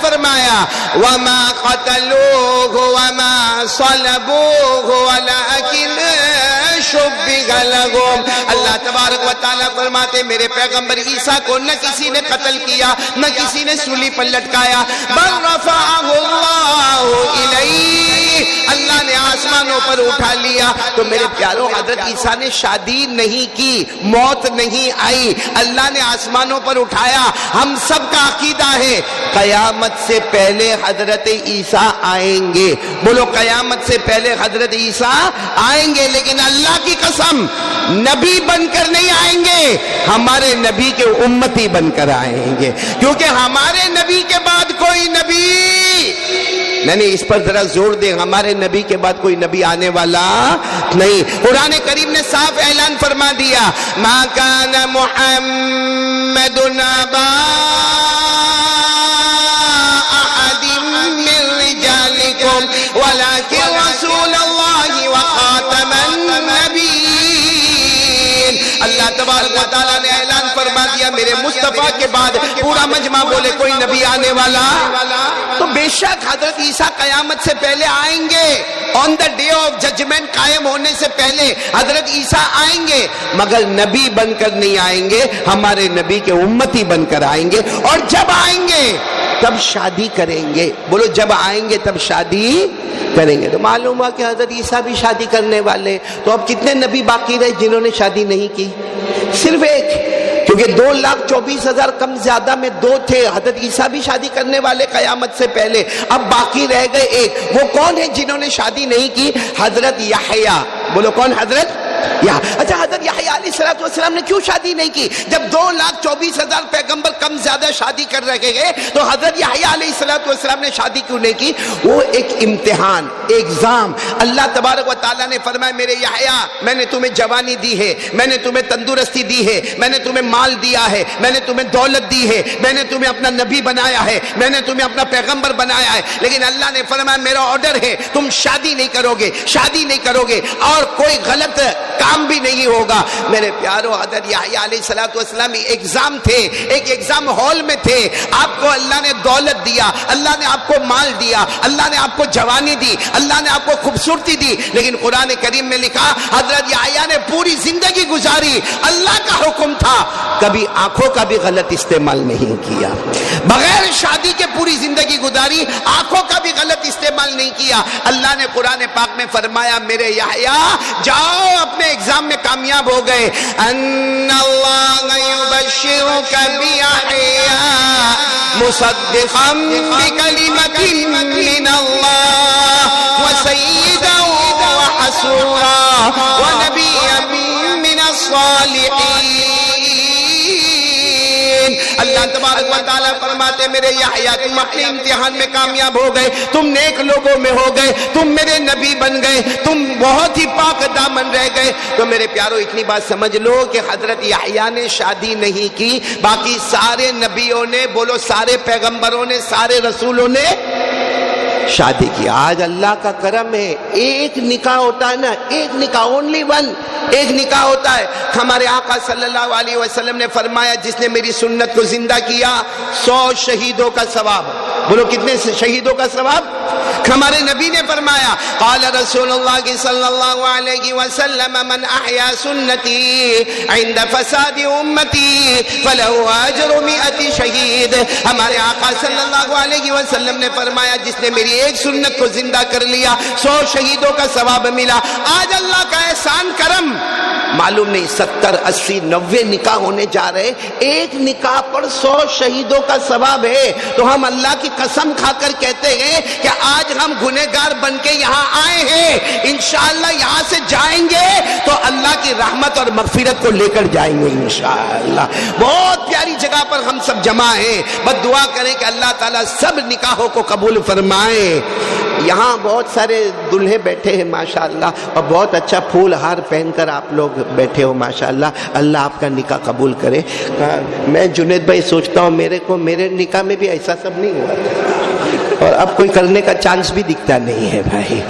فرمایا وما قتلوه وما صلبوه ولكن شبه لهم. اللہ تبارک و تعالیٰ فرماتے میرے پیغمبر عیسیٰ کو نہ کسی نے قتل کیا نہ کسی نے سولی پر لٹکایا. بل رفعه اللہ الیہ، اللہ نے آسمانوں پر اٹھا لیا. تو میرے پیاروں حضرت عیسیٰ نے شادی نہیں کی، موت نہیں آئی، اللہ نے آسمانوں پر اٹھایا. ہم سب کا عقیدہ ہے قیامت سے پہلے حضرت عیسیٰ آئیں گے. بولو قیامت سے پہلے حضرت عیسیٰ آئیں گے، لیکن اللہ کی قسم نبی بن کر نہیں آئیں گے، ہمارے نبی کے امتی بن کر آئیں گے. کیونکہ ہمارے نبی کے بعد کوئی نبی نہیں، اس پر ذرا زور دیں، ہمارے نبی کے بعد کوئی نبی آنے والا نہیں. قرآن کریم نے صاف اعلان فرما دیا ما کان محمد ابا احد من رجالکم ولکن رسول اللہ وخاتم النبیین. اللہ تبارک و تعالیٰ نے اعلان فرما دیا میرے مصطفیٰ کے بعد پورا مجمع بولے کوئی نبی آنے والا. تو بے شک حضرت عیسیٰ قیامت سے پہلے آئیں گے، آن دا ڈے آف ججمنٹ قائم ہونے سے پہلے حضرت عیسیٰ آئیں گے، مگر نبی بن کر نہیں آئیں گے، ہمارے نبی کے امتی بن کر آئیں گے. اور جب آئیں گے تب شادی کریں گے. بولو جب آئیں گے تب شادی کریں گے. تو معلوم ہوا کہ حضرت عیسیٰ بھی شادی کرنے والے. تو اب کتنے نبی باقی رہے جنہوں نے شادی نہیں کی؟ صرف ایک. کیونکہ 2,24,000 کم زیادہ میں 2 تھے. حضرت عیسیٰ بھی شادی کرنے والے قیامت سے پہلے. اب باقی رہ گئے ایک. وہ کون ہے جنہوں نے شادی نہیں کی؟ حضرت یحییٰ. بولو کون؟ حضرت اچھا حضرت یحییٰ علیہ السلام نے کیوں شادی نہیں کی؟ جب 2,24,000 پیغمبر کم زیادہ شادی کر رکھے گئے تو حضرت یحییٰ علیہ السلام نے شادی کیوں نہیں کی؟ وہ ایک امتحان، ایگزام. اللہ تبارک و تعالیٰ نے فرمایا میرے یحییٰ میں نے تمہیں جوانی دی ہے، میں نے تمہیں تندرستی دی ہے، میں نے تمہیں مال دیا ہے، میں نے تمہیں دولت دی ہے، میں نے تمہیں اپنا نبی بنایا ہے، میں نے تمہیں اپنا پیغمبر بنایا ہے. لیکن اللہ نے فرمایا میرا آرڈر ہے تم شادی نہیں کرو گے، شادی نہیں کرو گے اور کوئی غلط کام بھی نہیں ہوگا. میرے پیارو حضرت یحییٰ علیہ السلام ایگزام تھے، ایک ایگزام ہال میں تھے. آپ کو اللہ نے دولت دیا، اللہ نے آپ کو مال دیا، اللہ نے آپ کو جوانی دی، اللہ نے آپ کو خوبصورتی دی. لیکن قرآن کریم میں لکھا حضرت یحییٰ نے پوری زندگی گزاری، اللہ کا حکم تھا کبھی آنکھوں کا بھی غلط استعمال نہیں کیا. بغیر شادی کے پوری زندگی گزاری، آنکھوں کا بھی غلط استعمال نہیں کیا. اللہ نے قرآن پاک میں فرمایا میرے یحییٰ جاؤ اپنے ایگزام میں کامیاب ہو گئے. ان اللہ یبشرک بیحییٰ مصدقا بکلمۃ من اللہ وسیدا وحصورا ونبیا من الصالحین. اللہ تبارک و تعالیٰ فرماتے میرے یحییٰ تم اپنے امتحان میں کامیاب ہو گئے، تم نیک لوگوں میں ہو گئے، تم میرے نبی بن گئے، تم بہت ہی پاک دامن رہ گئے. تو میرے پیارو اتنی بات سمجھ لو کہ حضرت یحییٰ نے شادی نہیں کی، باقی سارے نبیوں نے، بولو سارے پیغمبروں نے، سارے رسولوں نے شادی کی. آج اللہ کا کرم ہے ایک نکاح ہوتا ہے نا، ایک نکاح، اونلی ون، ایک نکاح ہوتا ہے. ہمارے آقا صلی اللہ علیہ وسلم نے فرمایا جس نے میری سنت کو زندہ کیا 100 شہیدوں کا ثواب. بولو کتنے شہیدوں کا ثواب؟ ہمارے نبی نے فرمایا قال رسول اللہ صلی اللہ علیہ وسلم من احیا سنتی عند فساد امتی فلہ اجر 100 شہید. ہمارے آقا صلی اللہ علیہ وسلم نے فرمایا جس نے میری ایک سنت کو زندہ کر لیا 100 شہیدوں کا ثواب ملا. آج اللہ کا احسان کرم معلوم نہیں 70 80 90 نکاح ہونے جا رہے، ایک نکاح پر 100 شہیدوں کا ثواب ہے. تو ہم اللہ کی قسم کھا کر کہتے ہیں کہ آج ہم گنہگار بن کے یہاں آئے ہیں، انشاءاللہ یہاں سے جائیں گے تو اللہ کی رحمت اور مغفرت کو لے کر جائیں گے انشاءاللہ. بہت پیاری جگہ پر ہم سب جمع ہیں، بس دعا کریں کہ اللہ تعالیٰ سب نکاحوں کو قبول فرمائے. یہاں بہت سارے دلہے بیٹھے ہیں ماشاءاللہ، اور بہت اچھا پھول ہار پہن کر آپ لوگ بیٹھے ہو ماشاءاللہ. اللہ آپ کا نکاح قبول کرے. میں جنید بھائی سوچتا ہوں میرے نکاح میں بھی ایسا سب نہیں ہوا اور اب کوئی کرنے کا چانس بھی دکھتا نہیں ہے بھائی.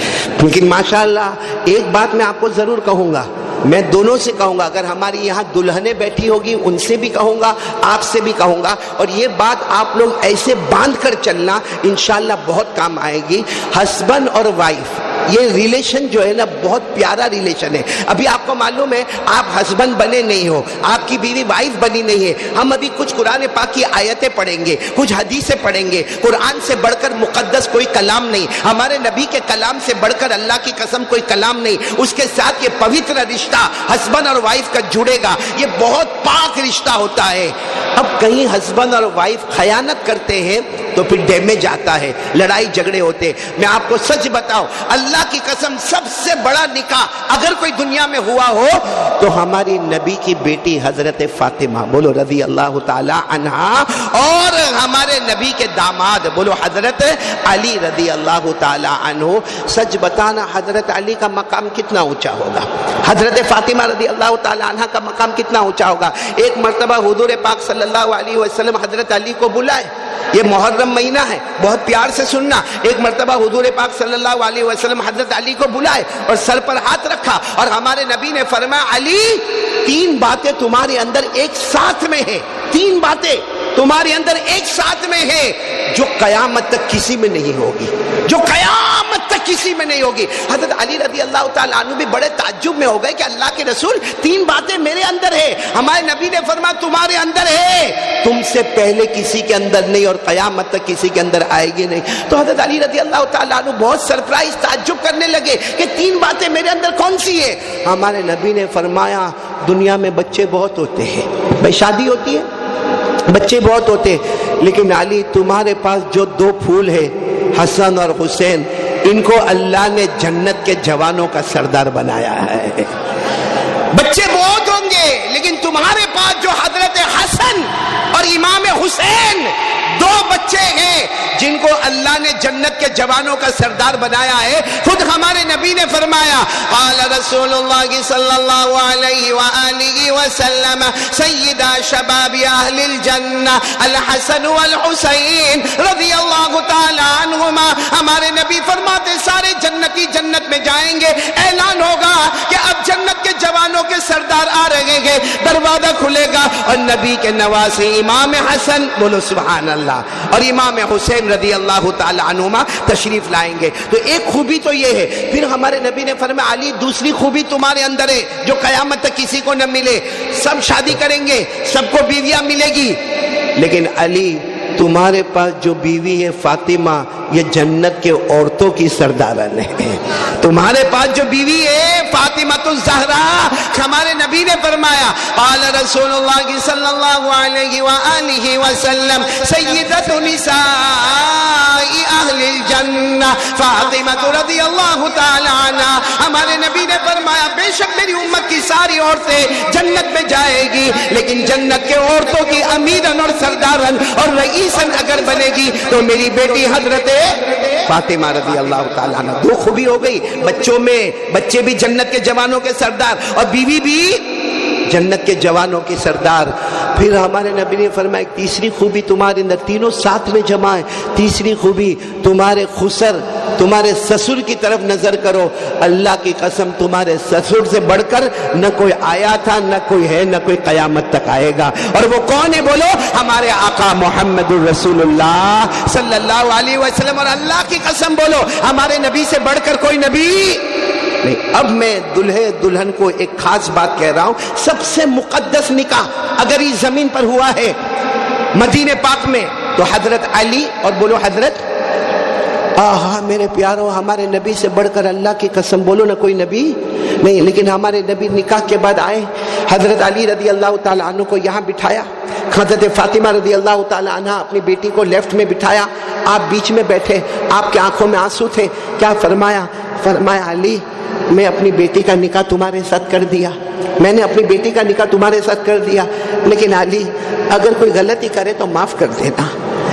لیکن ماشاءاللہ ایک بات میں آپ کو ضرور کہوں گا، میں دونوں سے کہوں گا، اگر ہماری یہاں دلہنیں بیٹھی ہوگی ان سے بھی کہوں گا، آپ سے بھی کہوں گا، اور یہ بات آپ لوگ ایسے باندھ کر چلنا انشاءاللہ بہت کام آئے گی. ہسبینڈ اور وائف یہ ریلیشن جو ہے نا بہت پیارا ریلیشن ہے. ابھی آپ کو معلوم ہے آپ ہسبینڈ بنے نہیں ہو، آپ کی بیوی وائف بنی نہیں ہے. ہم ابھی کچھ قرآن پاک کی آیتیں پڑھیں گے، کچھ حدیثیں پڑھیں گے. قرآن سے بڑھ کر مقدس کوئی کلام نہیں، ہمارے نبی کے کلام سے بڑھ کر اللہ کی قسم کوئی کلام نہیں. اس کے ساتھ یہ پوتر رشتہ ہسبینڈ اور وائف کا جڑے گا، یہ بہت پاک رشتہ ہوتا ہے. اب کہیں ہسبینڈ اور وائف خیانت کرتے ہیں تو پھر ڈیمیج آتا ہے، لڑائی جھگڑے ہوتے. میں آپ کو سچ بتاؤں، اللہ کی قسم سب سے بڑا نکاح اگر کوئی دنیا میں ہوا ہو تو ہماری نبی کی بیٹی حضرت فاطمہ بولو رضی اللہ تعالی عنہا، اور ہمارے نبی کے داماد بولو حضرت علی رضی اللہ تعالی عنہ. سچ بتانا حضرت علی کا مقام کتنا اونچا ہوگا، حضرت فاطمہ رضی اللہ تعالی عنہ کا مقام کتنا اونچا ہوگا. ایک مرتبہ حضور پاک صلی اللہ علیہ وسلم حضرت علی کو بلائے، یہ محرم مہینہ ہے، بہت پیار سے سننا. ایک مرتبہ حضور پاک صلی اللہ علیہ وسلم حضرت علی کو بلائے اور سر پر ہاتھ رکھا، اور ہمارے نبی نے فرمایا علی 3 باتیں تمہارے اندر ایک ساتھ میں ہیں، 3 باتیں تمہارے اندر ایک ساتھ میں ہے جو قیامت تک کسی میں نہیں ہوگی، جو قیامت تک کسی میں نہیں ہوگی. حضرت علی رضی اللہ تعالیٰ عنہ بھی بڑے تعجب میں ہو گئے کہ اللہ کے رسول 3 باتیں میرے اندر ہے. ہمارے نبی نے فرمایا تمہارے اندر ہے، تم سے پہلے کسی کے اندر نہیں اور قیامت تک کسی کے اندر آئے گی نہیں. تو حضرت علی رضی اللہ تعالیٰ عنہ بہت سرپرائز تعجب کرنے لگے کہ 3 باتیں میرے اندر کون سی ہے. ہمارے نبی نے فرمایا دنیا میں بچے بہت ہوتے ہیں، بھائی شادی ہوتی ہے بچے بہت ہوتے، لیکن علی تمہارے پاس جو 2 پھول ہے حسن اور حسین، ان کو اللہ نے جنت کے جوانوں کا سردار بنایا ہے. بچے بہت ہوں گے لیکن تمہارے پاس جو حضرت حسن اور امام حسین 2 بچے ہیں جن کو اللہ نے جنت کے جوانوں کا سردار بنایا ہے. خود ہمارے نبی نے فرمایا قال رسول اللہ صلی اللہ علیہ وآلہ وسلم سیدہ شباب اہل الجنہ الحسن والحسین رضی اللہ تعالی عنہما. ہمارے نبی فرماتے سارے جنتی جنت میں جائیں گے، اعلان ہوگا کہ اب جنت کے جوانوں کے سردار آ رہے ہیں، دروازہ کھلے گا اور نبی کے نواسے امام حسن بولو سبحان اللہ اور امام حسین رضی اللہ تعالی عنہما تشریف لائیں گے. تو ایک خوبی تو یہ ہے. پھر ہمارے نبی نے فرمایا علی دوسری خوبی تمہارے اندر ہے جو قیامت تک کسی کو نہ ملے. سب شادی کریں گے، سب کو بیویاں ملے گی، لیکن علی تمہارے پاس جو بیوی ہے فاطمہ یہ جنت کے عورتوں کی سردارن ہے. تمہارے پاس جو بیوی ہے فاطمہ الزہرا، ہمارے نبی نے فرمایا قال رسول اللہ صلی اللہ علیہ وآلہ وسلم سیدۃ نساء اہل الجنہ فاطمہ رضی اللہ تعالی عنہ. ہمارے نبی نے فرمایا بے شک میری امت کی ساری عورتیں جنت میں جائے گی، لیکن جنت کے عورتوں کی امیرن اور سردارن اور رئیسن اگر بنے گی تو میری بیٹی حضرت فاطمہ رضی اللہ تعالیٰ عنہ. 2 خوبی ہو گئی، بچوں میں بچے بھی جنت کے جوانوں کے سردار اور بیوی بھی جنت کے جوانوں کی سردار. پھر ہمارے نبی نے فرمایا ایک تیسری خوبی تمہارے اندر، تینوں ساتھ میں جمع ہے. تیسری خوبی تمہارے خسر تمہارے سسر کی طرف نظر کرو. اللہ کی قسم تمہارے سسر سے بڑھ کر نہ کوئی آیا تھا، نہ کوئی ہے، نہ کوئی قیامت تک آئے گا. اور وہ کون ہے بولو؟ ہمارے آقا محمد الرسول اللہ صلی اللہ علیہ وسلم. اور اللہ کی قسم بولو ہمارے نبی سے بڑھ کر کوئی نبی نہیں. اب میں دلہے دلہن کو ایک خاص بات کہہ رہا ہوں. سب سے مقدس نکاح اگر اس زمین پر ہوا ہے مدینہ پاک میں تو حضرت علی اور بولو حضرت آہا میرے پیاروں ہمارے نبی سے بڑھ کر اللہ کی قسم بولو نہ کوئی نبی نہیں. لیکن ہمارے نبی نکاح کے بعد آئے، حضرت علی رضی اللہ تعالیٰ عنہ کو یہاں بٹھایا، حضرت فاطمہ رضی اللہ تعالیٰ عنہ اپنی بیٹی کو لیفٹ میں بٹھایا، آپ بیچ میں بیٹھے، آپ کے آنکھوں میں آنسو تھے. کیا فرمایا؟ فرمایا علی میں اپنی بیٹی کا نکاح تمہارے ساتھ کر دیا، میں نے اپنی بیٹی کا نکاح تمہارے ساتھ کر دیا، لیکن علی اگر کوئی غلطی کرے تو معاف کر دینا.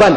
1,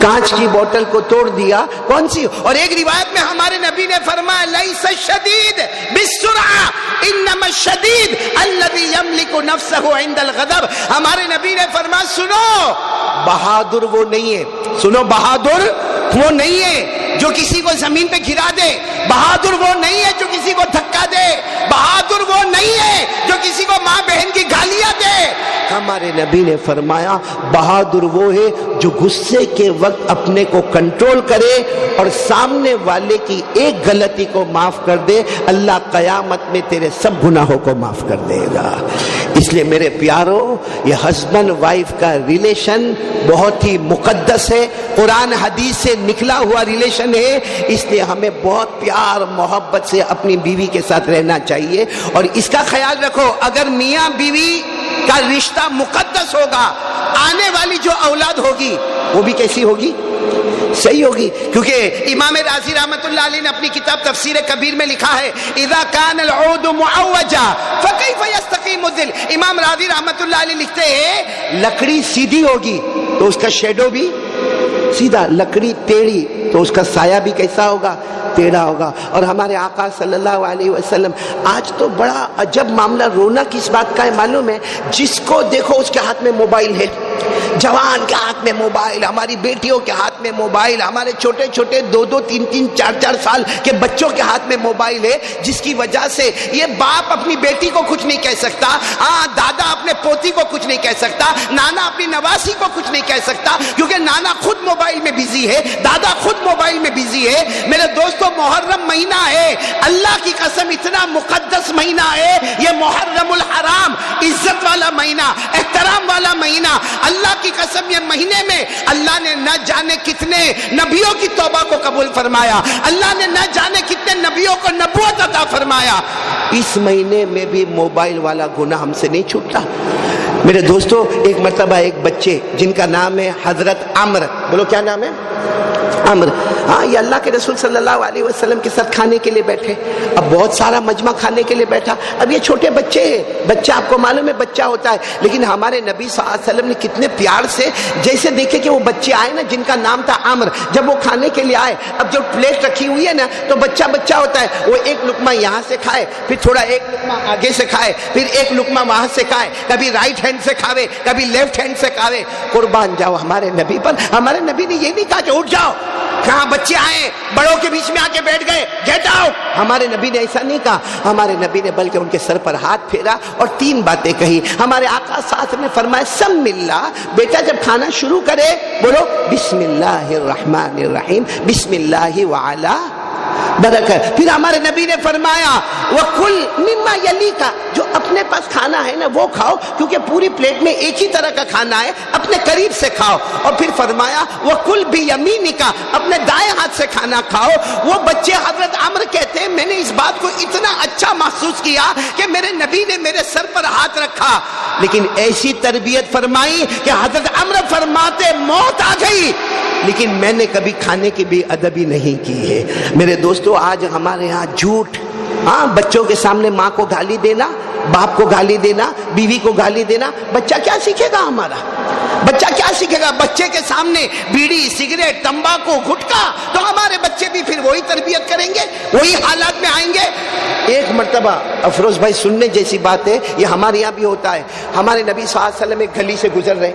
کانچ کی بوتل کو توڑ دیا، کون سی؟ اور ایک روایت میں ہمارے نبی نے فرمایا لیس الشدید بالسرعہ انما الشدید الذی یملک نفسہ عند الغضب. ہمارے نبی نے فرمایا سنو، بہادر وہ نہیں ہے، سنو، بہادر وہ نہیں ہے جو کسی کو زمین پہ گرا دے، بہادر وہ نہیں ہے جو کسی کو دھکا دے، بہادر وہ نہیں ہے جو کسی کو ماں بہن کی گالیاں دے. ہمارے نبی نے فرمایا بہادر وہ ہے جو غصے کے وقت اپنے کو کنٹرول کرے اور سامنے والے کی ایک غلطی کو معاف کر دے. اللہ قیامت میں تیرے سب گناہوں کو معاف کر دے گا. اس لیے میرے پیارو، یہ ہسبینڈ وائف کا ریلیشن بہت ہی مقدس ہے، قرآن حدیث سے نکلا ہوا ریلیشن ہے. اس لیے ہمیں بہت پیار محبت سے اپنی بیوی کے ساتھ رہنا چاہیے. اور اس کا خیال رکھو، اگر میاں بیوی کا رشتہ مقدس ہوگا، آنے والی جو اولاد ہوگی وہ بھی کیسی ہوگی؟ صحیح ہوگی. کیونکہ امام رازی رحمت اللہ علیہ نے اپنی کتاب تفسیر کبیر میں لکھا ہے اذا کان العود معوجا فکیف یستقیم الظل. امام رازی رحمت اللہ علیہ لکھتے ہیں لکڑی سیدھی ہوگی تو اس کا شیڈو بھی سیدھا، لکڑی ٹیڑھی تو اس کا سایہ بھی کیسا ہوگا؟ ٹیڑھا ہوگا. اور ہمارے آقا صلی اللہ علیہ وسلم، آج تو بڑا عجب معاملہ، رونا کس بات کا ہے معلوم ہے؟ جس کو دیکھو اس کے ہاتھ میں موبائل ہے، جوان کے ہاتھ میں موبائل، ہماری بیٹیوں کے ہاتھ میں موبائل، ہمارے چھوٹے چھوٹے 2-2, 3-3, 4-4 سال کے بچوں کے ہاتھ میں موبائل ہے. جس کی وجہ سے یہ باپ اپنی بیٹی کو کچھ نہیں کہہ سکتا، دادا اپنے پوتی کو کچھ نہیں کہہ سکتا، نانا اپنی نواسی کو کچھ نہیں کہہ سکتا، کیونکہ نانا خود موبائل میں بزی ہے، دادا خود موبائل میں بزی ہے. میرے دوستوں، محرم مہینہ ہے، اللہ کی قسم اتنا مقدس مہینہ ہے یہ محرم الحرام، عزت والا مہینہ، احترام والا مہینہ. اللہ کی قسم یہ مہینے میں اللہ نے نہ جانے کتنے نبیوں کی توبہ کو قبول فرمایا، اللہ نے نہ جانے کتنے نبیوں کو نبوت عطا فرمایا. اس مہینے میں بھی موبائل والا گناہ ہم سے نہیں چھوٹتا. میرے دوستو، ایک مرتبہ ایک بچے جن کا نام ہے حضرت عمر، بولو کیا نام ہے؟ عمر. یہ اللہ کے رسول صلی اللہ علیہ وسلم کے ساتھ کھانے کے لیے بیٹھے. اب بہت سارا مجمع کھانے کے لیے بیٹھا. اب یہ چھوٹے بچے ہیں، بچہ آپ کو معلوم ہے بچہ ہوتا ہے، لیکن ہمارے نبی صلی اللہ علیہ وسلم نے کتنے پیار سے، جیسے دیکھے کہ وہ بچے آئے نا جن کا نام تھا عمر، جب وہ کھانے کے لیے آئے، اب جو پلیٹ رکھی ہوئی ہے نا تو بچہ ہوتا ہے، وہ ایک لقمہ یہاں سے کھائے، پھر تھوڑا ایک لقمہ آگے سے کھائے، پھر ایک لقمہ وہاں سے کھائے، کبھی رائٹ ہینڈ سے کھاوے، کبھی لیفٹ ہینڈ سے کھاوے. قربان جاؤ ہمارے نبی پر. ہمارے نبی نے یہ نہیں کہا کہ اٹھ جاؤ، کہاں بچے آئے بڑوں کے بیچ میں آ کے بیٹھ گئے، گیٹ آؤٹ. ہمارے نبی نے ایسا نہیں کہا. ہمارے نبی نے بلکہ ان کے سر پر ہاتھ پھیرا اور 3 باتیں کہی. ہمارے آقا ساتھ نے فرمایا سم اللہ، بیٹا جب کھانا شروع کرے بولو بسم اللہ الرحمن الرحیم، بسم اللہ وعلا برکت. پھر ہمارے نبی نے فرمایا وَكُلْ مِمَّا يَلِيكَ، جو اپنے پاس کھانا ہے نا وہ کھاؤ، کیونکہ پوری پلیٹ میں ایک ہی طرح کا کھانا ہے، اپنے قریب سے کھاؤ. اور پھر فرمایا وَكُلْ بِيَمِينِكَ، اپنے دائیں ہاتھ سے کھانا کھاؤ. وہ بچے حضرت عمر کہتے ہیں میں نے اس بات کو اتنا اچھا محسوس کیا کہ میرے نبی نے میرے سر پر ہاتھ رکھا، لیکن ایسی تربیت فرمائی کہ حضرت عمر فرماتے موت آ گئی، لیکن میں نے کبھی کھانے کی بے ادبی نہیں کی ہے. میرے دوستو، آج ہمارے ہاں جھوٹ، بچوں کے سامنے ماں کو گالی دینا، باپ کو گالی دینا، بیوی کو گالی دینا، بچہ کیا سیکھے گا؟ ہمارا بچہ کیا سیکھے گا؟ بچے کے سامنے بیڑی، سگریٹ، تمباکو، گٹکا، تو ہمارے بچے بھی پھر وہی تربیت کریں گے، وہی حالات میں آئیں گے. ایک مرتبہ افروز بھائی سننے جیسی بات ہے، یہ ہمارے یہاں بھی ہوتا ہے. ہمارے نبی صلی اللہ علیہ وسلم ایک گلی سے گزر رہے،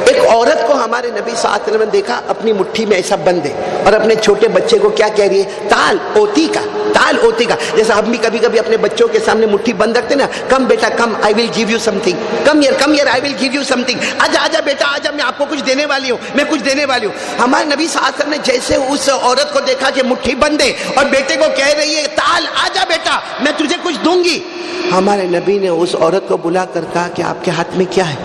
ایک عورت کو ہمارے نبی صلی اللہ علیہ وسلم نے دیکھا اپنی مٹھی میں ایسا بند ہے اور اپنے چھوٹے بچے کو کیا کہہ رہی ہے؟ تال اوتی کا، تال اوتی کا. جیسا ہم بھی کبھی کبھی اپنے بچوں کے سامنے مٹھی بند رکھتے نا، کم بیٹا come, I will give you something, come here I will give you something, آجا آجا بیٹا آجا، میں آپ کو کچھ دینے والی ہوں، میں کچھ دینے والی ہوں. ہمارے نبی صلی اللہ علیہ وسلم نے جیسے اس عورت کو دیکھا کہ مٹھی بند ہے اور بیٹے کو کہہ رہی ہے تال آجا بیٹا میں تجھے کچھ دوں گی، ہمارے نبی نے اس عورت کو بلا کر کہا کہ آپ کے ہاتھ میں کیا ہے؟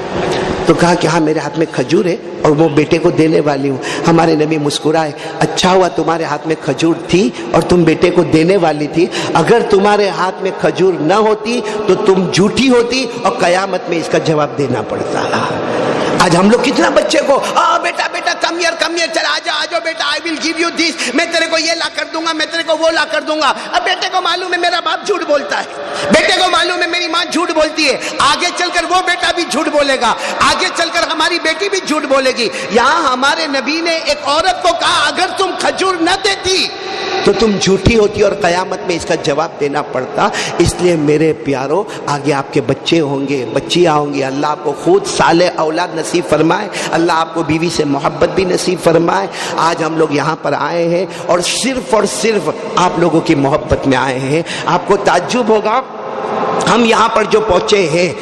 تو کہا کہ ہاں میرے ہاتھ میں کھجور ہے اور وہ بیٹے کو دینے والی ہوں. ہمارے نبی مسکرائے، اچھا ہوا تمہارے ہاتھ میں کھجور تھی اور تم بیٹے کو دینے والی تھی، اگر تمہارے ہاتھ میں کھجور نہ ہوتی تو تم جھوٹی ہوتی اور قیامت میں اس کا جواب دینا پڑتا. آج ہم لوگ کتنا بچے کو بیٹا بیٹا کم یار چل آجاؤ بیٹا آئی ول گیو یو دس، میں تیرے کو یہ لا کر دوں گا، میں تیرے کو وہ لا کر دوں گا۔ اب بیٹے کو معلوم ہے میرا باپ جھوٹ بولتا ہے، بیٹے کو معلوم ہے میری ماں جھوٹ بولتی ہے، آگے چل کر وہ بیٹا بھی جھوٹ بولے گا، آگے چل کر ہماری بیٹی بھی جھوٹ بولے گی۔ یہاں ہمارے نبی نے ایک عورت کو کہا اگر تم کھجور نہ دیتی تو تم جھوٹی ہوتی اور قیامت میں اس کا جواب دینا پڑتا۔ اس لیے میرے پیارو آگے آپ کے بچے ہوں گے، بچیاں ہوں گی، اللہ آپ کو خود صالح اولاد نصیب فرمائے، اللہ آپ کو بیوی سے محبت بھی نصیب فرمائے۔ آج ہم لوگ یہاں پر آئے ہیں اور صرف آپ لوگوں کی محبت میں آئے ہیں۔ آپ کو تعجب ہوگا ہم یہاں پر جو پہنچے ہیں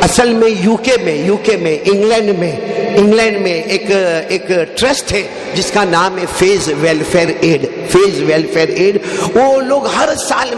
اصل میں یو کے میں انگلینڈ میں ایک ٹرسٹ ہے جس کا نام ہے فیز ویلفیئر ایڈ۔ وہ لوگ ہر سال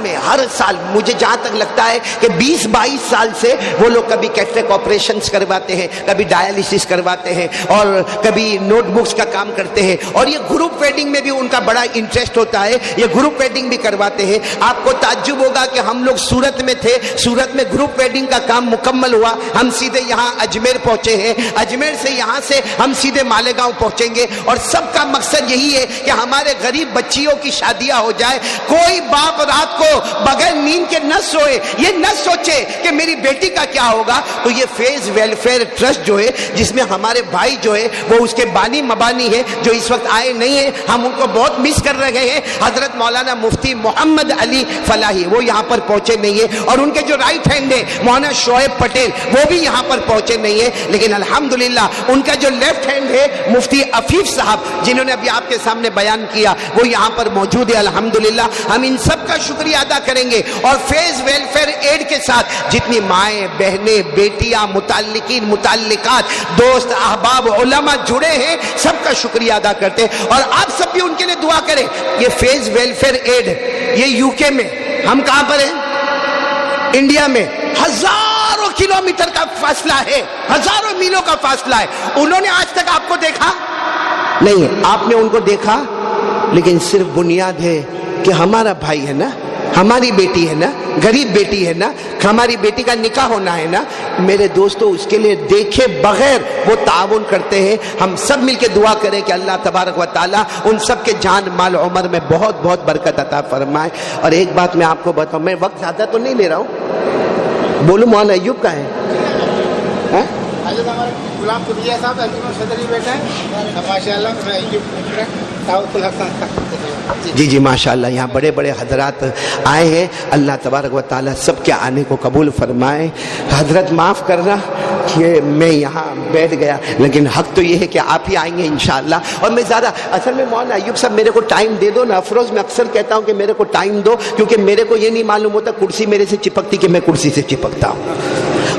مجھے جہاں تک لگتا ہے کہ 20-22 سال سے وہ لوگ کبھی کیٹریک آپریشنز کرواتے ہیں، کبھی ڈائلیسس کرواتے ہیں اور کبھی نوٹ بکس کا کام کرتے ہیں، اور یہ گروپ ویڈنگ میں بھی ان کا بڑا انٹرسٹ ہوتا ہے، یہ گروپ ویڈنگ بھی کرواتے ہیں۔ آپ کو تعجب ہوگا کہ ہم لوگ سورت میں تھے، سورت میں گروپ ویڈنگ کا کام مکمل ہوا، ہم سیدھے یہاں اجمیر پہنچے ہیں، اجمیر سے یہاں سے ہم سیدھے مالیگاؤں پہنچیں گے، اور سب کا مقصد یہی ہے کہ ہمارے غریب بچیوں کی شادیاں ہو جائے۔ کوئی باپ رات کو بغیر نیند کے نہ سوئے، یہ نہ سوچے کہ میری بیٹی کا کیا ہوگا۔ تو یہ فیز ویلفیئر ٹرسٹ جو ہے جس میں ہمارے بھائی جو ہے وہ اس کے بانی مبانی ہے جو اس وقت آئے نہیں ہیں، ہم ان کو بہت مس کر رہے ہیں۔ حضرت مولانا مفتی محمد علی فلاحی وہ یہاں پر پہنچے نہیں ہیں، اور ان کے جو رائٹ ہینڈ ہے مولانا شعیب پٹیل وہ بھی یہاں پر پہنچے نہیں ہیں، لیکن الحمدللہ ان کا جو لیفٹ ہینڈ ہے مفتی عفیف صاحب جنہوں نے ابھی آپ کے سامنے بیان کیا وہ یہاں پر موجود ہے۔ الحمدللہ ہم ان سب کا شکریہ ادا کریں گے، اور فیز ویلفیئر ایڈ کے ساتھ جتنی مائیں بہنیں بیٹیاں متعلقین متعلقات دوست احباب علماء جڑے ہیں سب کا شکریہ ادا کرتے ہیں، اور آپ سب بھی ان کے لیے دعا کریں۔ یہ فیز ویلفیئر ایڈ یہ یو کے میں، ہم کہاں پر ہیں؟ انڈیا میں ہزاروں کلومیٹر کا فاصلہ ہے، ہزاروں میلوں کا فاصلہ ہے۔ انہوں نے آج تک آپ کو دیکھا نہیں، آپ نے ان کو دیکھا، لیکن صرف بنیاد ہے کہ ہمارا بھائی ہے نا، ہماری بیٹی ہے نا، غریب بیٹی ہے نا، ہماری بیٹی کا نکاح ہونا ہے نا۔ میرے دوستو اس کے لیے دیکھے بغیر وہ تعاون کرتے ہیں۔ ہم سب مل کے دعا کریں کہ اللہ تبارک و تعالی ان سب کے جان مال عمر میں بہت بہت برکت عطا فرمائے۔ اور ایک بات میں آپ کو بتاؤں، میں وقت زیادہ تو نہیں لے رہا ہوں، بولو مولانا ایوب کا ہے غلام قدریہ صاحب صدر جی بیٹھے ہیں ماشاءاللہ، جی ماشاءاللہ یہاں بڑے بڑے حضرات آئے ہیں، اللہ تبارک و تعالیٰ سب کے آنے کو قبول فرمائے۔ حضرت معاف کرنا کہ میں یہاں بیٹھ گیا، لیکن حق تو یہ ہے کہ آپ ہی آئیں گے انشاءاللہ۔ اور میں زیادہ اصل میں مولانا ایوب صاحب میرے کو ٹائم دے دو نا افروز، میں اکثر کہتا ہوں کہ میرے کو ٹائم دو، کیونکہ میرے کو یہ نہیں معلوم ہوتا کرسی میرے سے چپکتی کہ میں کرسی سے چپکتا ہوں،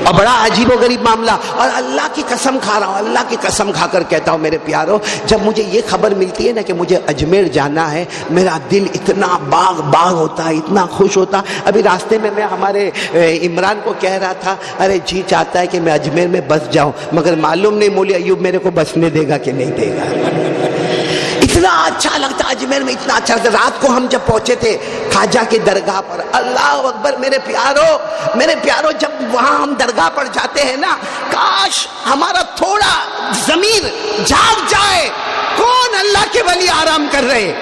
اور بڑا عجیب و غریب معاملہ۔ اور اللہ کی قسم کھا رہا ہوں، اللہ کی قسم کھا کر کہتا ہوں میرے پیارو، جب مجھے یہ خبر ملتی ہے نا کہ مجھے اجمیر جانا ہے، میرا دل اتنا باغ ہوتا ہے، اتنا خوش ہوتا۔ ابھی راستے میں ہمارے عمران کو کہہ رہا تھا ارے جی چاہتا ہے کہ میں اجمیر میں بس جاؤں، مگر معلوم نہیں مولوی ایوب میرے کو بسنے دے گا کہ نہیں دے گا۔ اتنا اچھا لگتا اجمیر میں، اتنا اچھا لگتا۔ رات کو ہم جب پہنچے تھے خواجہ کی درگاہ پر، اللہ اکبر میرے پیارو جب وہاں ہم درگاہ پر جاتے ہیں نا، کاش ہمارا تھوڑا ضمیر جاگ جائے، کون اللہ کے ولی آرام کر رہے۔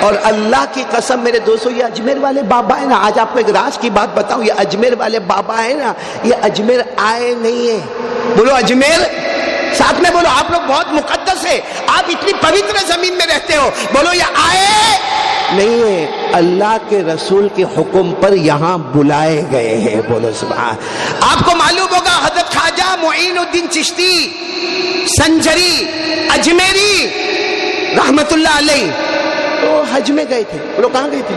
اور اللہ کی قسم میرے دوستو یہ اجمیر والے بابا ہے نا، آج آپ کو ایک راز کی بات بتاؤں، یہ اجمیر والے بابا ہے نا، یہ اجمیر آئے نہیں ہے، بولو اجمیر ساتھ میں بولو، آپ لوگ بہت مقدس ہے، آپ اتنی پوتر زمین میں رہتے ہو، بولو یہ آئے نہیں ہے، اللہ کے رسول کے حکم پر یہاں بلائے گئے ہیں، بولو سبحان۔ آپ کو معلوم ہوگا حضرت خواجہ معین الدین چشتی سنجری اجمیری رحمت اللہ علیہ تو حج میں گئے تھے، وہ لوگ کہاں گئے تھے؟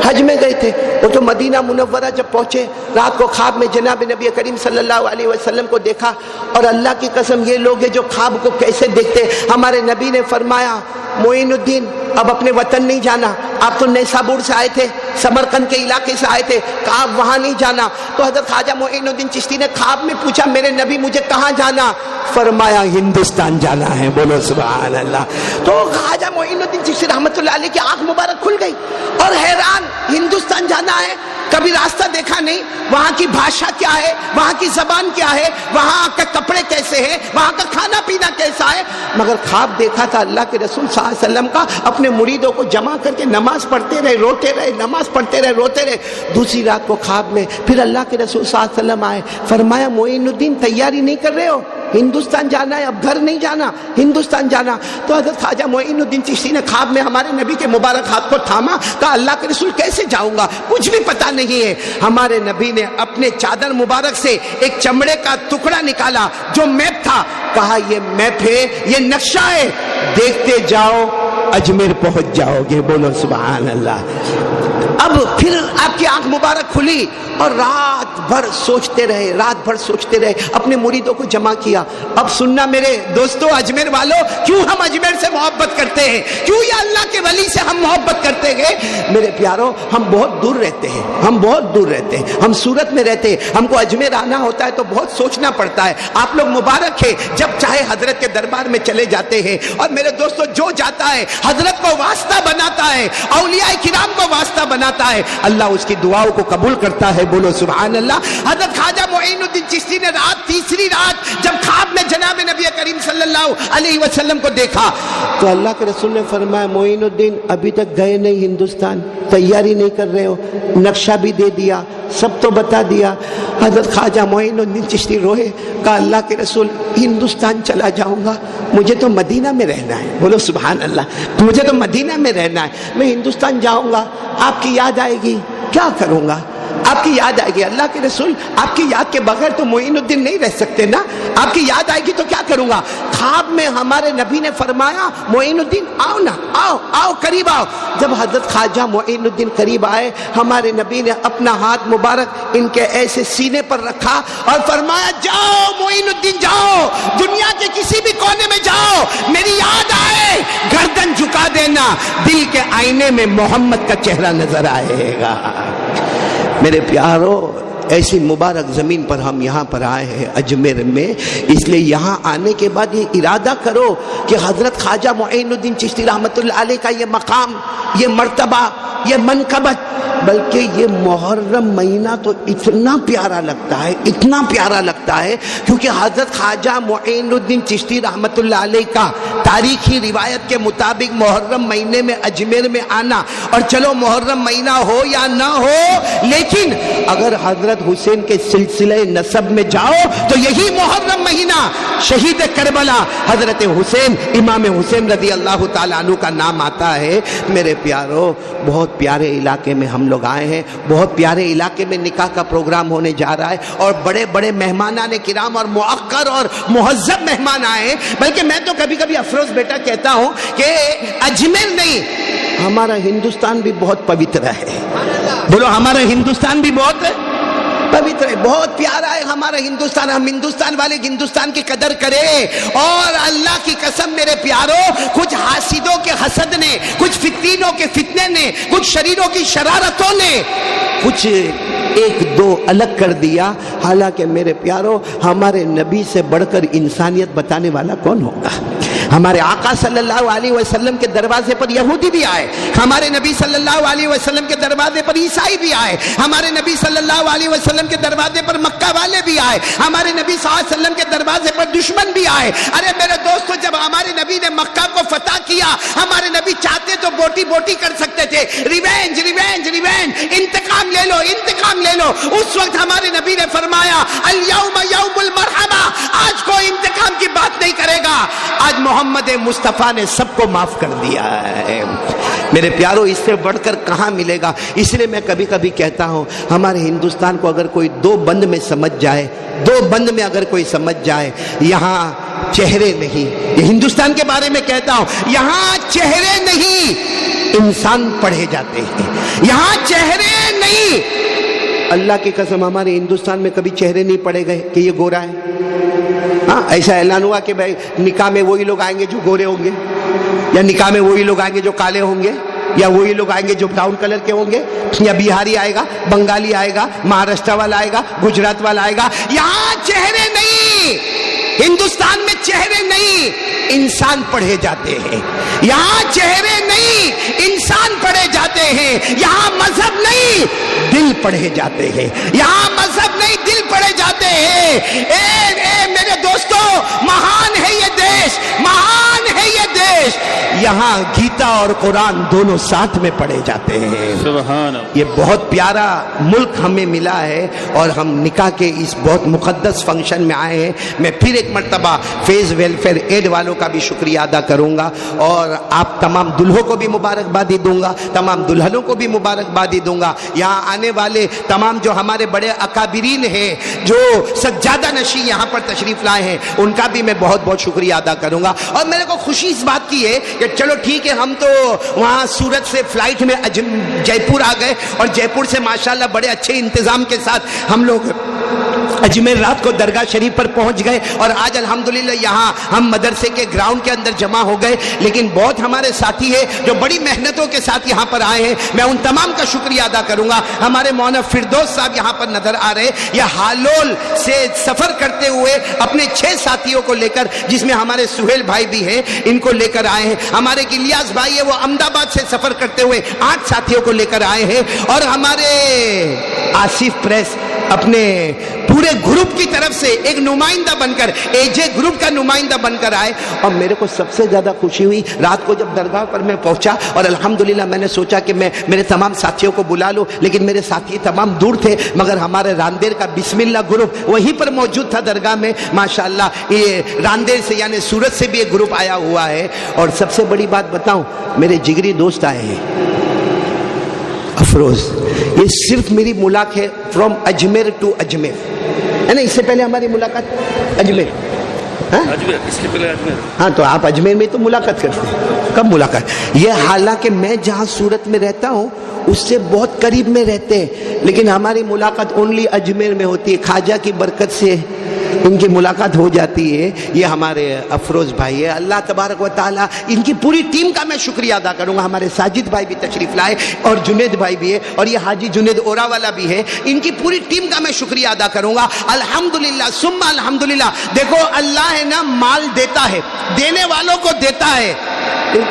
حج میں گئے تھے۔ وہ تو مدینہ منورہ جب پہنچے رات کو خواب میں جناب نبی کریم صلی اللہ علیہ وسلم کو دیکھا، اور اللہ کی قسم یہ لوگ ہیں جو خواب کو کیسے دیکھتے، ہمارے نبی نے فرمایا معین الدین اب اپنے وطن نہیں جانا، آپ تو نیسابور سے آئے تھے، سمرقند کے علاقے سے آئے تھے، کہا آپ وہاں نہیں جانا۔ تو حضرت خواجہ معین الدین چشتی نے خواب میں پوچھا میرے نبی مجھے کہاں جانا؟ فرمایا ہندوستان جانا ہے، بولو سبحان اللہ۔ تو خواجہ معین الدین چشتی رحمت اللہ علیہ کی آنکھ مبارک کھل گئی اور حیران، ہندوستان جانا ہے؟ کب کبھی راستہ دیکھا نہیں, وہاں کی بھاشا کیا ہے, وہاں کی زبان کیا ہے, وہاں کے کپڑے کیسے ہیں, وہاں کا کھانا پینا کیسا ہے, مگر خواب دیکھا تھا اللہ کے رسول صلی اللہ علیہ وسلم کا, اپنے مریدوں کو جمع کر کے نماز پڑھتے رہے, روتے رہے, نماز پڑھتے رہے, روتے رہے. دوسری رات کو خواب میں پھر اللہ کے رسول صلی اللہ علیہ وسلم آئے, فرمایا معین الدین تیاری نہیں کر رہے ہو, ہندوستان جانا ہے, اب گھر نہیں جانا, ہندوستان جانا. تو حضرت خواجہ معین الدین چشتی نے خواب میں ہمارے نبی کے مبارک ہاتھ کو تھاما, کہا اللہ کے رسول کیسے جاؤں گا, کچھ بھی پتا نہیں ہے. ہمارے نبی نے اپنے چادر مبارک سے ایک چمڑے کا ٹکڑا نکالا جو میپ تھا, کہا یہ میپ ہے, یہ نقشہ ہے, دیکھتے جاؤ اجمیر پہنچ جاؤ گے. بولو سبحان اللہ. اب پھر آپ کی آنکھ مبارک کھلی اور رات بھر سوچتے رہے, رات بھر سوچتے رہے, اپنے مریدوں کو جمع کیا. اب سننا میرے دوستو اجمیر والوں, کیوں ہم اجمیر سے محبت کرتے ہیں, کیوں یا اللہ کے ولی سے ہم محبت کرتے ہیں. میرے پیاروں, ہم بہت دور رہتے ہیں, ہم بہت دور رہتے ہیں, ہم سورت میں رہتے ہیں, ہم کو اجمیر آنا ہوتا ہے تو بہت سوچنا پڑتا ہے. آپ لوگ مبارک ہے جب چاہے حضرت کے دربار میں چلے جاتے ہیں. اور میرے دوستو جو جاتا ہے حضرت کو واسطہ بناتا ہے, اولیاء کرام کو واسطہ بناتا ہے, اللہ اس کی دعاؤں کو قبول کرتا ہے. بولو سبحان اللہ. حضرت خواجہ معین الدین چشتی نے تیسری رات جب خواب میں جناب نبی کریم صلی اللہ علیہ وسلم کو دیکھا تو اللہ کے رسول نے فرمایا معین الدین ابھی تک گئے نہیں ہندوستان, تیاری نہیں کر رہے ہو, نقشہ بھی دے دیا, سب تو بتا دیا. حضرت خواجہ معین الدین چشتی روئے, کہا اللہ کے رسول ہندوستان چلا جاؤں گا, مجھے تو مدینہ میں رہنا ہے. بولو سبحان اللہ. مجھے تو مدینہ میں رہنا ہے, میں ہندوستان جاؤں گا, آپ کی یاد آئے گی, کیا کروں گا, آپ کی یاد آئے گی. اللہ کے رسول آپ کی یاد کے بغیر تو معین الدین نہیں رہ سکتے نا, آپ کی یاد آئے گی تو کیا کروں گا. خواب میں ہمارے نبی نے فرمایا معین الدین آؤ نا, آؤ آؤ قریب آؤ. جب حضرت خواجہ معین الدین قریب آئے, ہمارے نبی نے اپنا ہاتھ مبارک ان کے ایسے سینے پر رکھا اور فرمایا جاؤ معین الدین جاؤ, دنیا کے کسی بھی کونے میں جاؤ, میری یاد آئے گردن جھکا دینا, دل کے آئینے میں محمد کا چہرہ نظر آئے گا. میرے پیارو, ایسی مبارک زمین پر ہم یہاں پر آئے ہیں اجمیر میں, اس لیے یہاں آنے کے بعد یہ ارادہ کرو کہ حضرت خواجہ معین الدین چشتی رحمت اللہ علیہ کا یہ مقام, یہ مرتبہ, یہ منقبت, بلکہ یہ محرم مہینہ تو اتنا پیارا لگتا ہے, اتنا پیارا لگتا ہے, کیونکہ حضرت خواجہ معین الدین چشتی رحمت اللہ علیہ کا تاریخی روایت کے مطابق محرم مہینے میں اجمیر میں آنا, اور چلو محرم مہینہ ہو یا نہ ہو, لیکن اگر حضرت حسین کے سلسلے نسب میں جاؤ تو یہی محرم مہینہ شہید کربلا حضرت حسین, امام حسین رضی اللہ تعالیٰ عنہ کا نام آتا ہے. میرے پیارو, بہت پیارے علاقے میں ہم لوگ آئے ہیں, بہت پیارے علاقے میں نکاح کا پروگرام ہونے جا رہا ہے, اور بڑے بڑے مہمانان کرام اور موقر اور مہذب مہمان آئے ہیں. بلکہ میں تو کبھی کبھی افروز بیٹا کہتا ہوں کہ اجمیر نہیں, ہمارا ہندوستان بھی بہت پوتر ہے. بولو ہمارا ہندوستان بھی بہت پوتر ہے, بہت پیارا ہے ہمارا ہندوستان. ہم ہندوستان والے ہندوستان کی قدر کریں. اور اللہ کی قسم میرے پیارو, کچھ حاسدوں کے حسد نے, کچھ فتنوں کے فتنے نے, کچھ شریروں کی شرارتوں نے کچھ ایک دو الگ کر دیا. حالانکہ میرے پیارو, ہمارے نبی سے بڑھ کر انسانیت بتانے والا کون ہوگا. ہمارے آقا صلی اللہ علیہ وسلم کے دروازے پر یہودی بھی آئے, ہمارے نبی صلی اللہ علیہ وسلم کے دروازے پر عیسائی بھی آئے, ہمارے نبی صلی اللہ علیہ وسلم کے دروازے پر مکہ والے بھی آئے, ہمارے نبی صلی اللہ علیہ وسلم کے دروازے پر دشمن بھی آئے. ارے میرے دوستو, جب ہمارے نبی نے مکہ کو فتح کیا, ہمارے نبی چاہتے تو بوٹی بوٹی کر سکتے تھے, ریونج ریونج ریونج, انتقام لے لو, انتقام لے لو. اس وقت ہمارے نبی نے فرمایا الیوم یوم المرحمہ, آج کوئی انتقام کی بات نہیں کرے گا, آج محمد مصطفیٰ نے سب کو معاف کر دیا ہے. میرے پیارو, اس سے بڑھ کر کہاں ملے گا. اس لیے میں کبھی کبھی کہتا ہوں, ہمارے ہندوستان کو اگر کوئی دو بند میں سمجھ جائے, دو بند میں اگر کوئی سمجھ جائے, یہاں چہرے نہیں, یہ ہندوستان کے بارے میں کہتا ہوں, یہاں چہرے نہیں انسان پڑھے جاتے ہیں, یہاں چہرے نہیں. اللہ کی قسم, ہمارے ہندوستان میں کبھی چہرے نہیں پڑے گئے کہ یہ گورا ہے. ہاں, ایسا اعلان ہوا کہ بھائی نکاح میں وہی لوگ آئیں گے جو گورے ہوں گے, یا نکاح میں وہی لوگ آئیں گے جو کالے ہوں گے, یا وہی لوگ آئیں گے جو براؤن کلر کے ہوں گے, یا بہاری آئے گا, بنگالی آئے گا, مہاراشٹر والا آئے گا, گجرات والا آئے گا. یہاں چہرے نہیں, ہندوستان میں چہرے نہیں انسان پڑھے جاتے ہیں. یہاں چہرے نہیں انسان پڑھے جاتے ہیں. یہاں مذہب نہیں نہیں دل پڑھے جاتے ہیں، یہاں مذہب نہیں دل پڑھے جاتے ہیں۔ اے میرے دوستو، مہان ہے یہ دیش، مہان ہے یہ دیش، یہاں گیتا اور قرآن دونوں ساتھ میں پڑھے جاتے ہیں۔ سبحان اللہ۔ یہ بہت پیارا ملک ہمیں ملا ہے اور ہم نکاح کے اس بہت مقدس فنکشن میں آئے ہیں۔ میں پھر ایک مرتبہ فیض ویلفیئر ایڈ والوں کا بھی شکریہ ادا کروں گا، اور آپ تمام دلہوں کو بھی مبارکبادی دوں گا، تمام دلہنوں کو بھی مبارکبادی دوں گا۔ یہاں آنے والے تمام جو ہمارے بڑے اکابرین ہیں، جو سجادہ نشین یہاں پر تشریف لائے ہیں، ان کا بھی میں بہت بہت شکریہ ادا کروں گا۔ اور میرے کو خوشی اس بات کی ہے کہ چلو ٹھیک ہے، ہم تو وہاں سورت سے فلائٹ میں جے پور آ گئے، اور جے پور سے ماشاءاللہ بڑے اچھے انتظام کے ساتھ ہم لوگ اجمیر رات کو درگاہ شریف پر پہنچ گئے، اور آج الحمدللہ یہاں ہم مدرسے کے گراؤنڈ کے اندر جمع ہو گئے۔ لیکن بہت ہمارے ساتھی ہیں جو بڑی محنتوں کے ساتھ یہاں پر آئے ہیں، میں ان تمام کا شکریہ ادا کروں گا۔ ہمارے مولانا فردوس صاحب یہاں پر نظر آ رہے، یہ ہالول سے سفر کرتے ہوئے اپنے 6 ساتھیوں کو لے کر، جس میں ہمارے سہیل بھائی بھی ہیں، ان کو لے کر آئے ہیں۔ ہمارے الیاس بھائی ہے، وہ احمد آباد سے سفر کرتے ہوئے 8 ساتھیوں کو لے کر آئے ہیں، اور ہمارے آصف پریس اپنے پورے گروپ کی طرف سے ایک نمائندہ بن کر، اے جے گروپ کا نمائندہ بن کر آئے۔ اور میرے کو سب سے زیادہ خوشی ہوئی رات کو جب درگاہ پر میں پہنچا، اور الحمدللہ میں نے سوچا کہ میں میرے تمام ساتھیوں کو بلا لوں، لیکن میرے ساتھی تمام دور تھے، مگر ہمارے راندیر کا بسم اللہ گروپ وہیں پر موجود تھا درگاہ میں۔ ماشاءاللہ یہ راندیر سے یعنی سورت سے بھی ایک گروپ آیا ہوا ہے۔ اور سب سے بڑی بات بتاؤں، میرے جگری دوست آئے ہیں، افروز، یہ صرف میری ملاقات ہے فرام اجمیر ٹو اجمیر، ہے نا؟ اس سے پہلے ہماری ملاقات اجمیر، اجمیر، اس کے پہلے اجمیر۔ ہاں تو آپ اجمیر میں تو ملاقات کرتے ہیں، کب ملاقات؟ یہ حالانکہ میں جہاں سورت میں رہتا ہوں اس سے بہت قریب میں رہتے ہیں، لیکن ہماری ملاقات اونلی اجمیر میں ہوتی ہے۔ خواجہ کی برکت سے ان کی ملاقات ہو جاتی ہے۔ یہ ہمارے افروز بھائی ہے، اللہ تبارک و تعالیٰ ان کی پوری ٹیم کا میں شکریہ ادا کروں گا۔ ہمارے ساجد بھائی بھی تشریف لائے، اور جنید بھائی بھی ہے، اور یہ حاجی جنید اورا والا بھی ہے، ان کی پوری ٹیم کا میں شکریہ ادا کروں گا۔ الحمدللہ ثم الحمدللہ۔ دیکھو اللہ ہے نا، مال دیتا ہے، دینے والوں کو دیتا ہے،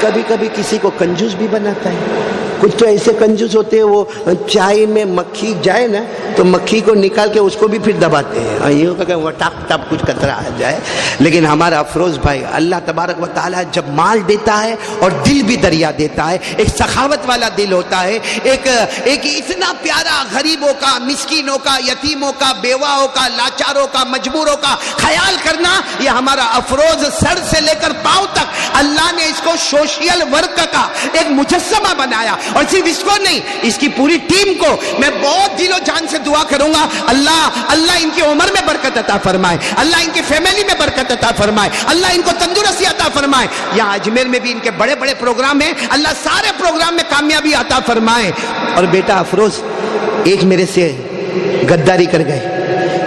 کبھی کبھی کسی کو کنجوس بھی بناتا ہے۔ کچھ تو ایسے کنجوس ہوتے ہیں، وہ چائے میں مکھی جائے نا تو مکھی کو نکال کے اس کو بھی پھر دباتے ہیں، یہ کہ وہ ٹاپ ٹاپ کچھ قطرہ آ جائے۔ لیکن ہمارا افروز بھائی، اللہ تبارک و تعالیٰ جب مال دیتا ہے اور دل بھی دریا دیتا ہے، ایک سخاوت والا دل ہوتا ہے، ایک اتنا پیارا غریبوں کا، مسکینوں کا، یتیموں کا، بیواؤں کا، لاچاروں کا، مجبوروں کا خیال کرنا، یہ ہمارا افروز سر سے لے کر پاؤں تک اللہ نے اس کو سوشل ورک کا ایک مجسمہ بنایا۔ اور صرف اس کو نہیں، اس کی پوری ٹیم کو میں بہت دل و جان سے دعا کروں گا، اللہ ان کی عمر میں برکت عطا فرمائے، اللہ ان کی فیملی میں برکت عطا فرمائے، اللہ ان کو تندرستی عطا فرمائے۔ یہاں اجمیر میں بھی ان کے بڑے بڑے پروگرام ہیں، اللہ سارے پروگرام میں کامیابی عطا فرمائے۔ اور بیٹا افروز ایک میرے سے غداری کر گئے،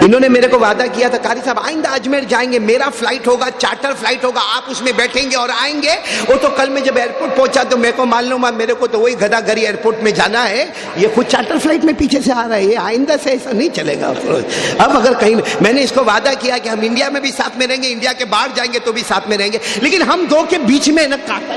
انہوں نے میرے کو وعدہ کیا تھا، قاری صاحب آئندہ اجمیر جائیں گے، میرا فلائٹ ہوگا، چارٹر فلائٹ ہوگا، آپ اس میں بیٹھیں گے اور آئیں گے۔ وہ تو کل میں جب ایئرپورٹ پہنچا تو میرے کو معلوم ہے، میرے کو تو وہی گدھا گری ایئرپورٹ میں جانا ہے، یہ خود چارٹر فلائٹ میں پیچھے سے آ رہا ہے، یہ آئندہ سے ایسا نہیں چلے گا۔ اب اگر کہیں میں نے اس کو وعدہ کیا کہ ہم انڈیا میں بھی ساتھ میں رہیں گے، انڈیا کے باہر جائیں گے تو بھی ساتھ میں رہیں گے، لیکن ہم دو کے بیچ میں نہ کاٹا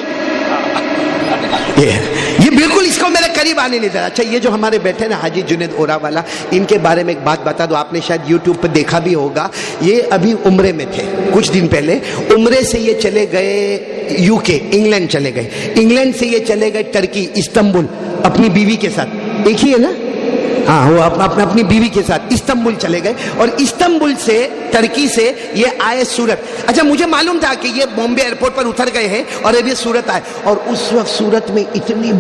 یہ بالکل اس کو میرے قریب آنے نہیں دیا۔ اچھا، یہ جو ہمارے بیٹھے نا حاجی جنید اورا والا، ان کے بارے میں ایک بات بتا دو، آپ نے شاید یوٹیوب پہ دیکھا بھی ہوگا، یہ ابھی عمرے میں تھے کچھ دن پہلے، عمرے سے یہ چلے گئے یو کے، انگلینڈ چلے گئے، انگلینڈ سے یہ چلے گئے ٹرکی، استنبول، اپنی بیوی کے ساتھ، ایک ہی ہے نا؟ ہاں، وہ اپنی بیوی کے ساتھ استنبول چلے گئے، اور استنبول سے ترکی سے یہ آئے سورت۔ اچھا، مجھے معلوم تھا کہ یہ بامبے ایئرپورٹ پر اتر گئے ہیں اور اب یہ سورت آئے، اور اس وقت سورت میں اتنی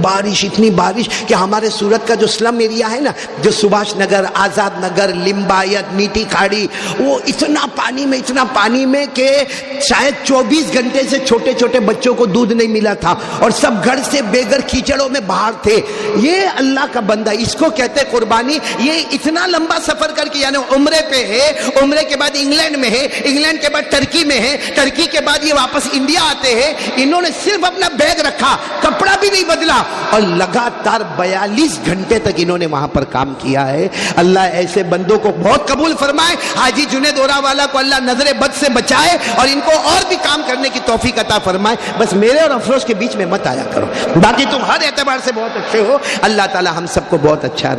بارش کہ ہمارے سورت کا جو سلم ایریا ہے نا، جو سبھاش نگر، آزاد نگر، لمبایت، میٹھی کھاڑی، وہ اتنا پانی میں کہ شاید 24 گھنٹے سے چھوٹے چھوٹے بچوں کو دودھ نہیں ملا تھا، اور سب گھر سے بے گھر کیچڑوں میں باہر تھے۔ یہ اللہ کا بندہ، اس کو کہتے قربانی۔ یہ اتنا لمبا سفر کر کے، یعنی عمرے پہ ہے، عمرے کے بعد انگلینڈ میں ہے، انگلینڈ کے بعد ٹرکی میں ہے، ٹرکی کے بعد یہ واپس انڈیا آتے ہیں۔ انہوں نے صرف اپنا بیگ رکھا، کپڑا بھی نہیں بدلا، اور لگاتار 42 گھنٹے تک انہوں نے وہاں پر کام کیا ہے۔ اللہ ایسے بندوں کو بہت قبول فرمائے۔ حاجی جنید اورا والا کو اللہ نظر بد سے بچائے اور ان کو اور بھی کام کرنے کی توفیق عطا فرمائے۔ بس میرے اور افروز کے بیچ میں مت آیا کرو، باقی تم ہر اعتبار سے بہت اچھے ہو۔ اللہ تعالی ہم سب کو بہت اچھا رکھے۔